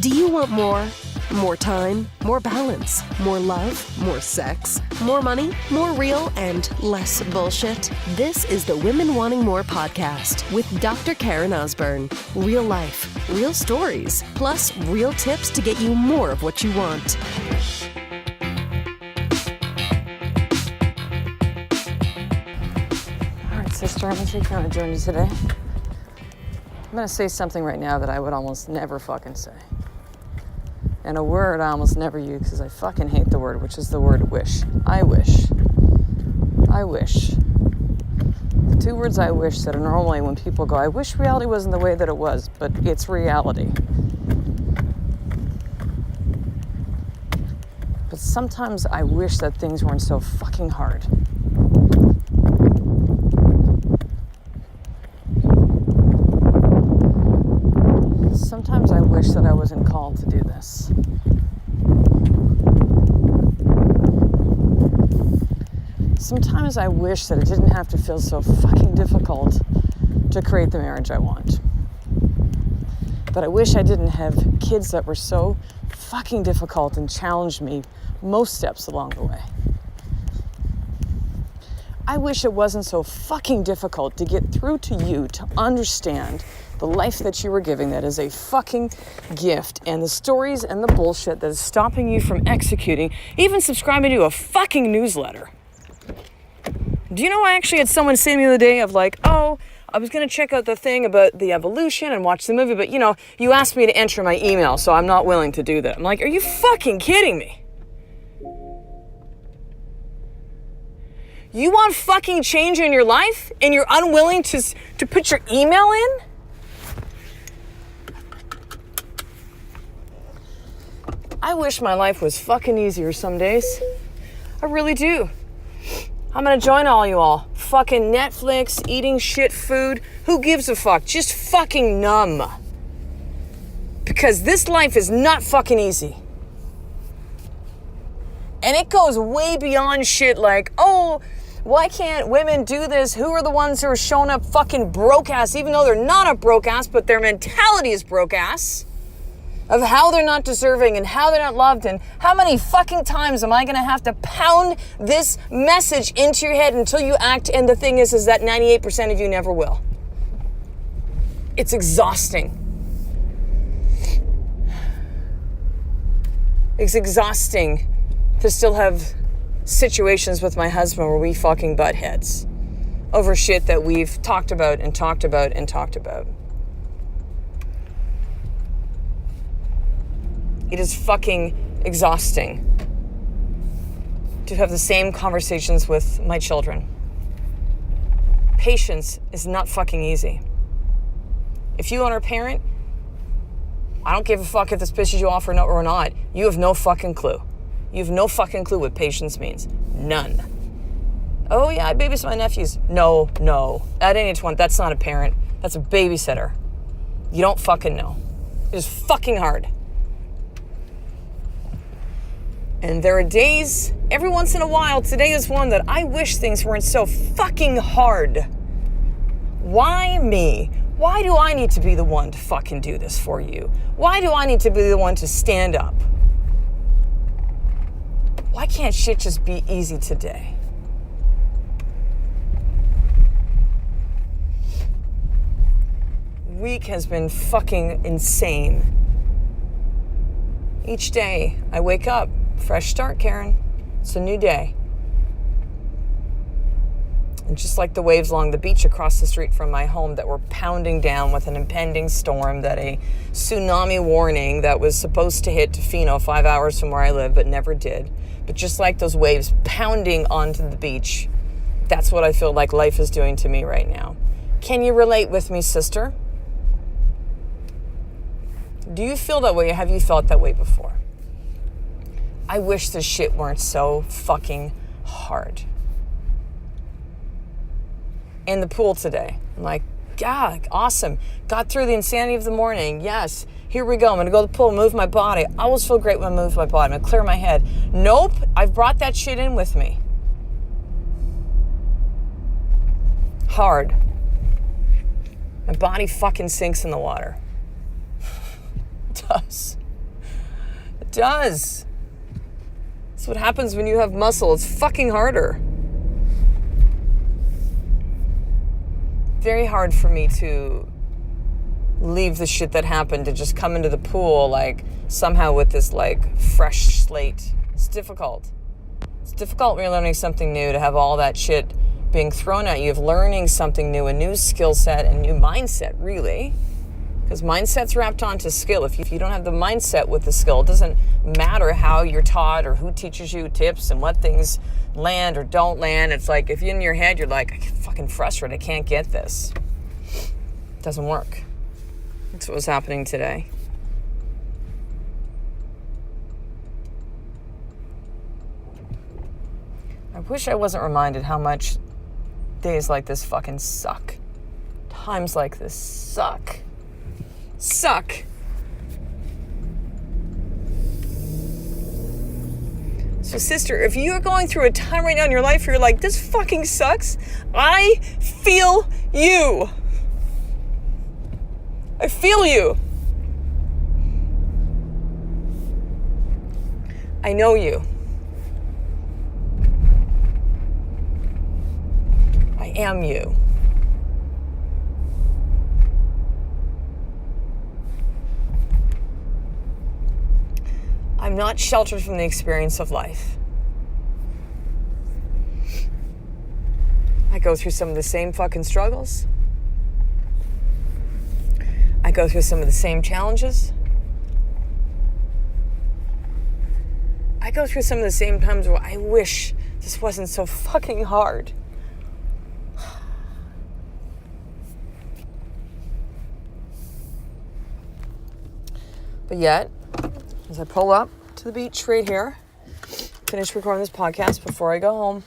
Do you want more? More time, more balance, more love, more sex, more money, more real, and less bullshit? This is the Women Wanting More podcast with Dr. Karen Osborne. Real life, real stories, plus real tips to get you more of what you want. All right, sister, I'm going to take you on a journey today. I'm going to say something right now that I would almost never fucking say. And a word I almost never use because I fucking hate the word, which is the word wish. I wish. I wish. The two words I wish that are normally when people go, I wish reality wasn't the way that it was, but it's reality. But sometimes I wish that things weren't so fucking hard. Sometimes I wish that I wasn't called to do this. Sometimes I wish that it didn't have to feel so fucking difficult to create the marriage I want. But I wish I didn't have kids that were so fucking difficult and challenged me most steps along the way. I wish it wasn't so fucking difficult to get through to you to understand the life that you were giving that is a fucking gift, and the stories and the bullshit that is stopping you from executing, even subscribing to a fucking newsletter. Do you know, I actually had someone say to me the other day of like, oh, I was going to check out the thing about the evolution and watch the movie, but you know, you asked me to enter my email, so I'm not willing to do that. I'm like, are you fucking kidding me? You want fucking change in your life and you're unwilling to put your email in? I wish my life was fucking easier some days. I really do. I'm gonna join all you all. Fucking Netflix, eating shit food. Who gives a fuck? Just fucking numb. Because this life is not fucking easy. And it goes way beyond shit like, oh, why can't women do this? Who are the ones who are showing up fucking broke ass, even though they're not a broke ass, but their mentality is broke ass? Of how they're not deserving and how they're not loved, and how many fucking times am I gonna have to pound this message into your head until you act, and the thing is that 98% of you never will. It's exhausting. It's exhausting to still have situations with my husband where we fucking butt heads over shit that we've talked about and talked about and talked about. It is fucking exhausting to have the same conversations with my children. Patience is not fucking easy. If you are a parent, I don't give a fuck if this pisses you off or not. You have no fucking clue. You have no fucking clue what patience means. None. Oh yeah, I babysit my nephews. No. At any point, that's not a parent. That's a babysitter. You don't fucking know. It is fucking hard. And there are days, every once in a while, today is one that I wish things weren't so fucking hard. Why me? Why do I need to be the one to fucking do this for you? Why do I need to be the one to stand up? Why can't shit just be easy today? Week has been fucking insane. Each day I wake up, fresh start, Karen. It's a new day. And just like the waves along the beach across the street from my home that were pounding down with an impending storm, that a tsunami warning that was supposed to hit Tofino 5 hours from where I live, but never did. But just like those waves pounding onto the beach, that's what I feel like life is doing to me right now. Can you relate with me, sister? Do you feel that way, or have you felt that way before? I wish this shit weren't so fucking hard. In the pool today, I'm like, God, awesome. Got through the insanity of the morning. Yes, here we go. I'm gonna go to the pool, move my body. I always feel great when I move my body. I'm gonna clear my head. Nope, I've brought that shit in with me. Hard. My body fucking sinks in the water. It does. does. That's what happens when you have muscle. It's fucking harder. Very hard for me to leave the shit that happened to just come into the pool like somehow with this like fresh slate. It's difficult. It's difficult when you're learning something new to have all that shit being thrown at you of learning something new, a new skill set, a new mindset, really. Because mindset's wrapped onto skill. If you don't have the mindset with the skill, it doesn't matter how you're taught or who teaches you tips and what things land or don't land. It's like if in your head you're like, I'm fucking frustrated, I can't get this. It doesn't work. That's what was happening today. I wish I wasn't reminded how much days like this fucking suck. Times like this suck. Suck. So sister, if you're going through a time right now in your life where you're like, this fucking sucks, I feel you. I feel you. I know you. I am you. I'm not sheltered from the experience of life. I go through some of the same fucking struggles. I go through some of the same challenges. I go through some of the same times where I wish this wasn't so fucking hard. But yet, as I pull up to the beach right here, finish recording this podcast before I go home,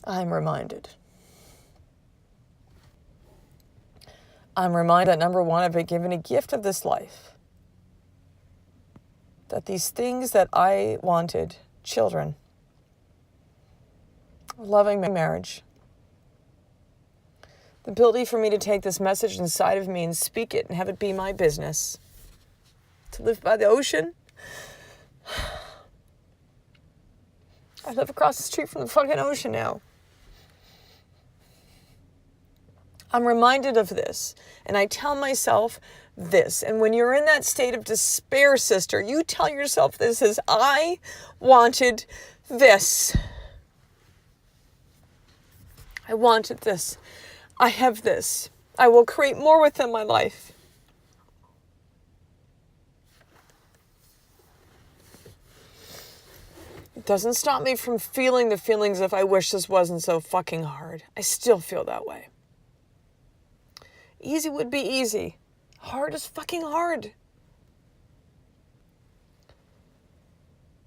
I'm reminded. That number one, I've been given a gift of this life. That these things that I wanted, children, a loving marriage, the ability for me to take this message inside of me and speak it and have it be my business. To live by the ocean. I live across the street from the fucking ocean now. I'm reminded of this, and I tell myself this. And when you're in that state of despair, sister, you tell yourself this is, I wanted this. I wanted this. I have this. I will create more within my life. It doesn't stop me from feeling the feelings of I wish this wasn't so fucking hard. I still feel that way. Easy would be easy. Hard is fucking hard.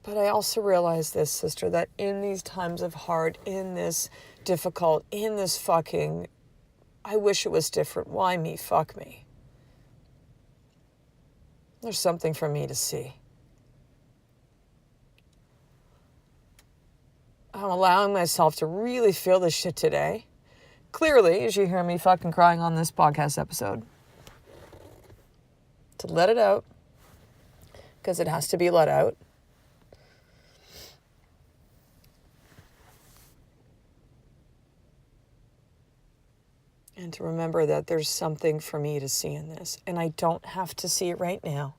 But I also realize this, sister, that in these times of hard, in this difficult, in this fucking, I wish it was different. Why me? Fuck me. There's something for me to see. I'm allowing myself to really feel this shit today. Clearly, as you hear me fucking crying on this podcast episode. To let it out. Because it has to be let out. And to remember that there's something for me to see in this. And I don't have to see it right now.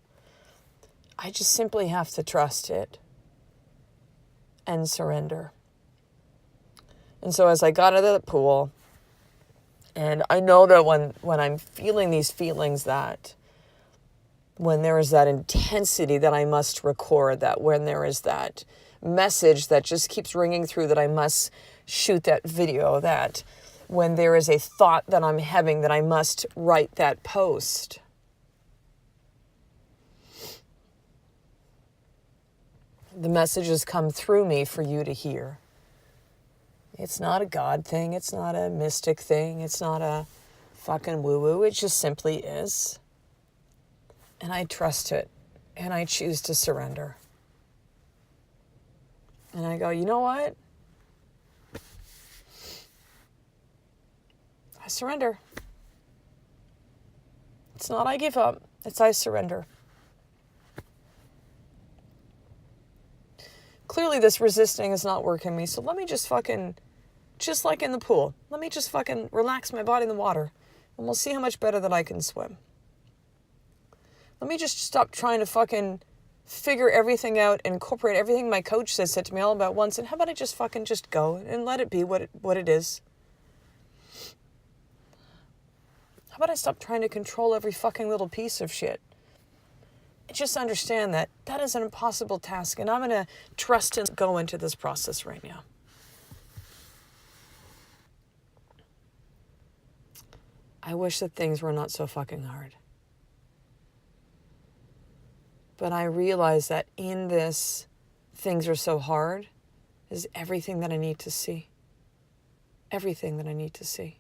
I just simply have to trust it. And surrender. And so as I got out of the pool, and I know that when I'm feeling these feelings, that when there is that intensity that I must record, that when there is that message that just keeps ringing through that I must shoot that video, that when there is a thought that I'm having that I must write that post. The messages come through me for you to hear. It's not a God thing. It's not a mystic thing. It's not a fucking woo-woo. It just simply is. And I trust it. And I choose to surrender. And I go, you know what? I surrender. It's not I give up. It's I surrender. Clearly this resisting is not working me. So let me just fucking, just like in the pool, let me just fucking relax my body in the water and we'll see how much better that I can swim. Let me just stop trying to fucking figure everything out and incorporate everything my coach said to me all about once. And how about I just fucking just go and let it be what it is? How about I stop trying to control every fucking little piece of shit? And just understand that that is an impossible task. And I'm going to trust and go into this process right now. I wish that things were not so fucking hard. But I realize that in this, things are so hard, is everything that I need to see. Everything that I need to see.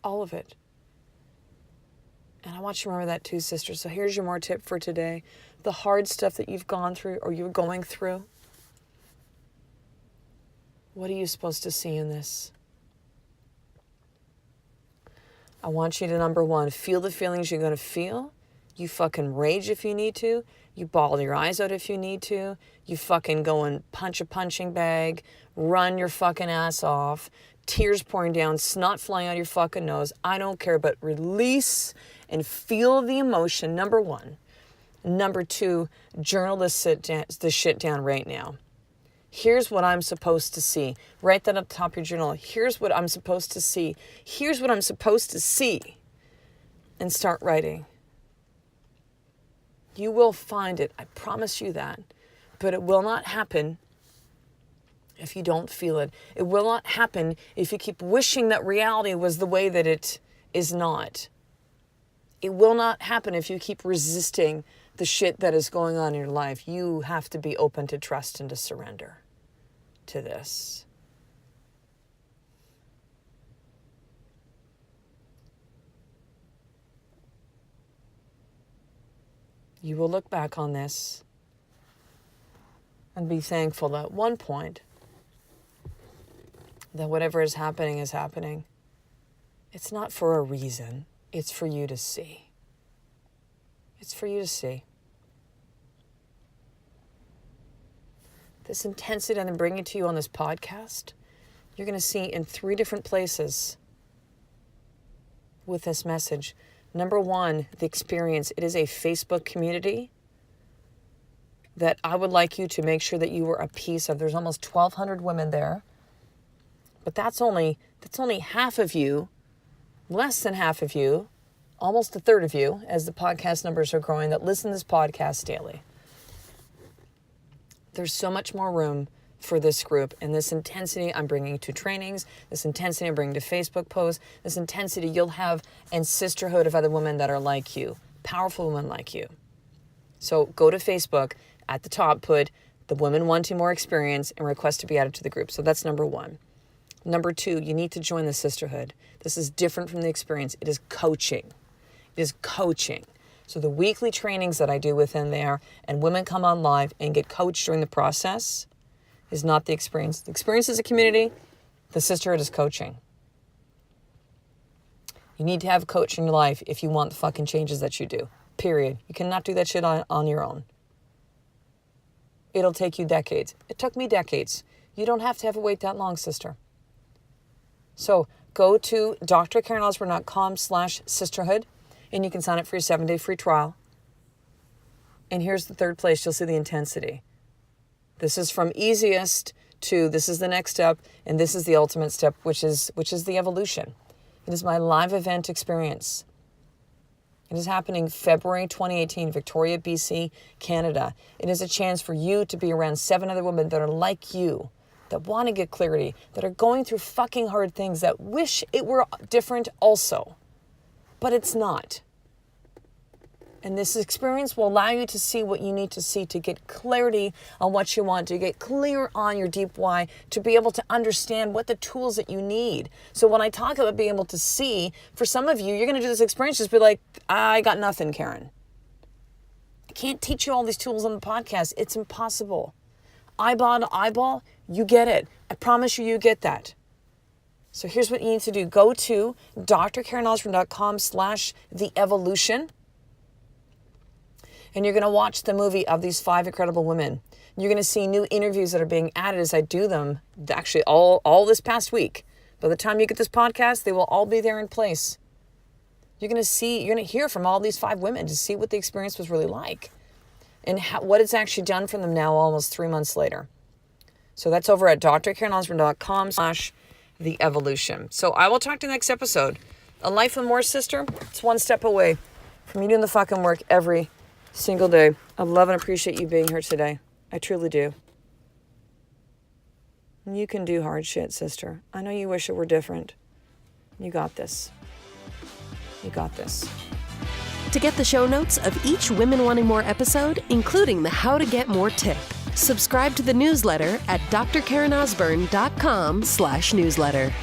All of it. And I want you to remember that too, sister. So here's your more tip for today. The hard stuff that you've gone through or you're going through. What are you supposed to see in this? I want you to, number one, feel the feelings you're going to feel. You fucking rage if you need to. You bawl your eyes out if you need to. You fucking go and punch a punching bag. Run your fucking ass off. Tears pouring down. Snot flying out your fucking nose. I don't care, but release and feel the emotion, number one. Number two, journal this shit down right now. Here's what I'm supposed to see. Write that up top of your journal. Here's what I'm supposed to see. Here's what I'm supposed to see. And start writing. You will find it. I promise you that. But it will not happen if you don't feel it. It will not happen if you keep wishing that reality was the way that it is not. It will not happen if you keep resisting the shit that is going on in your life. You have to be open to trust and to surrender to this. You will look back on this and be thankful that at one point, that whatever is happening is happening. It's not for a reason. It's for you to see. It's for you to see. This intensity that I'm bringing to you on this podcast, you're going to see in 3 different places with this message. Number one, the experience. It is a Facebook community that I would like you to make sure that you are a piece of. There's almost 1,200 women there. But that's only half of you, less than half of you, almost a third of you, as the podcast numbers are growing, that listen to this podcast daily. There's so much more room for this group, and this intensity I'm bringing to trainings, this intensity I'm bringing to Facebook posts, this intensity you'll have and sisterhood of other women that are like you, powerful women like you. So go to Facebook, at the top put the Women Wanting More Experience and request to be added to the group. So that's number one. Number two, you need to join the sisterhood. This is different from the experience. It is coaching. It is coaching. So the weekly trainings that I do within there and women come on live and get coached during the process is not the experience. The experience is a community. The sisterhood is coaching. You need to have a coach in your life if you want the fucking changes that you do. Period. You cannot do that shit on your own. It'll take you decades. It took me decades. You don't have to wait that long, sister. So go to drkarenosborne.com/sisterhood and you can sign up for your 7-day free trial. And here's the third place. You'll see the intensity. This is from easiest to this is the next step, and this is the ultimate step, which is the evolution. It is my live event experience. It is happening February 2018, Victoria, BC, Canada. It is a chance for you to be around 7 other women that are like you, that want to get clarity, that are going through fucking hard things, that wish it were different also. But it's not. And this experience will allow you to see what you need to see, to get clarity on what you want, to get clear on your deep why, to be able to understand what the tools that you need. So when I talk about being able to see, for some of you, you're going to do this experience, just be like, I got nothing, Karen. I can't teach you all these tools on the podcast. It's impossible. Eyeball to eyeball, you get it. I promise you, you get that. So here's what you need to do. Go to drkarenosborne.com/theevolution. And you're going to watch the movie of these 5 incredible women. You're going to see new interviews that are being added as I do them, actually all this past week. By the time you get this podcast, they will all be there in place. You're going to hear from all these 5 women to see what the experience was really like and what it's actually done for them now almost 3 months later. So that's over at drkarenosborn.com/the evolution. So I will talk to you next episode. A life and more, sister, it's one step away from you doing the fucking work every single day. I love and appreciate you being here today. I truly do. You can do hard shit, sister. I know you wish it were different. You got this. You got this. To get the show notes of each Women Wanting More episode, including the How to Get More tip, subscribe to the newsletter at drkarenosborn.com/newsletter.